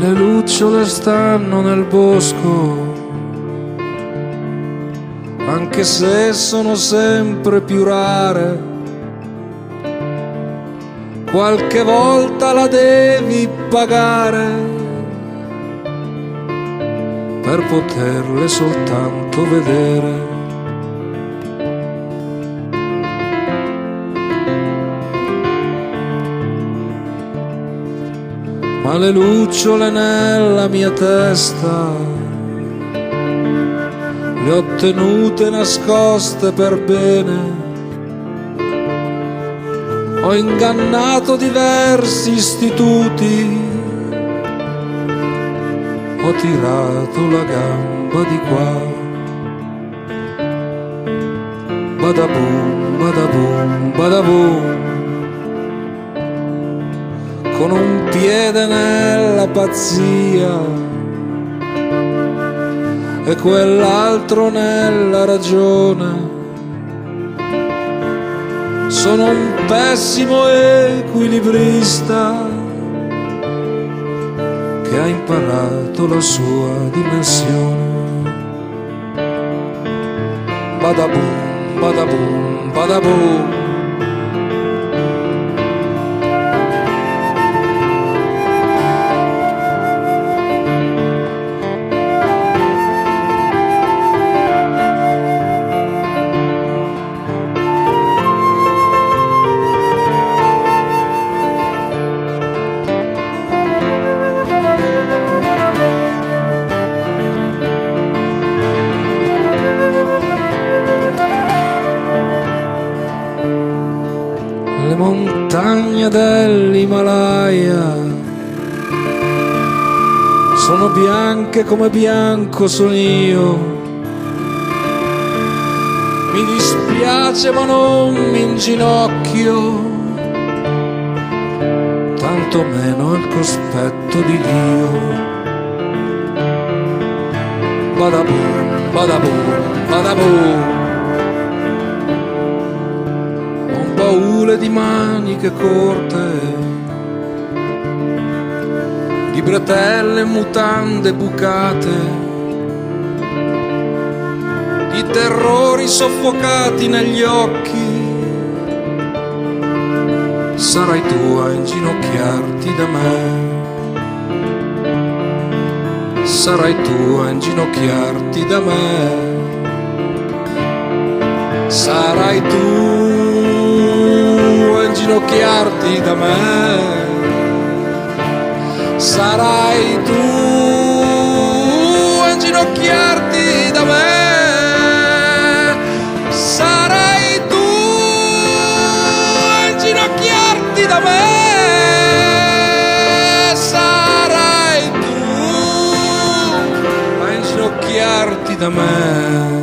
Le lucciole stanno nel bosco, anche se sono sempre più rare. Qualche volta la devi pagare per poterle soltanto vedere. Ma le lucciole nella mia testa le ho tenute nascoste per bene. Ho ingannato diversi istituti, ho tirato la gamba di qua. Badaboom, badaboom, badaboom, con un piede nella pazzia e quell'altro nella ragione. Sono un pessimo equilibrista che ha imparato la sua dimensione. Badaboom, badaboom, badaboom. Le montagne dell'Himalaya sono bianche come bianco sono io. Mi dispiace ma non mi inginocchio, tanto meno al cospetto di Dio. Badaboom, badaboom, badaboom. Baule di maniche corte, di bretelle e mutande bucate, di terrori soffocati negli occhi. Sarai tu a inginocchiarti da me, sarai tu a inginocchiarti da me, sarai tu inginocchiarti da me, sarai tu a inginocchiarti da me, sarai tu a inginocchiarti da me, sarai tu a inginocchiarti da me.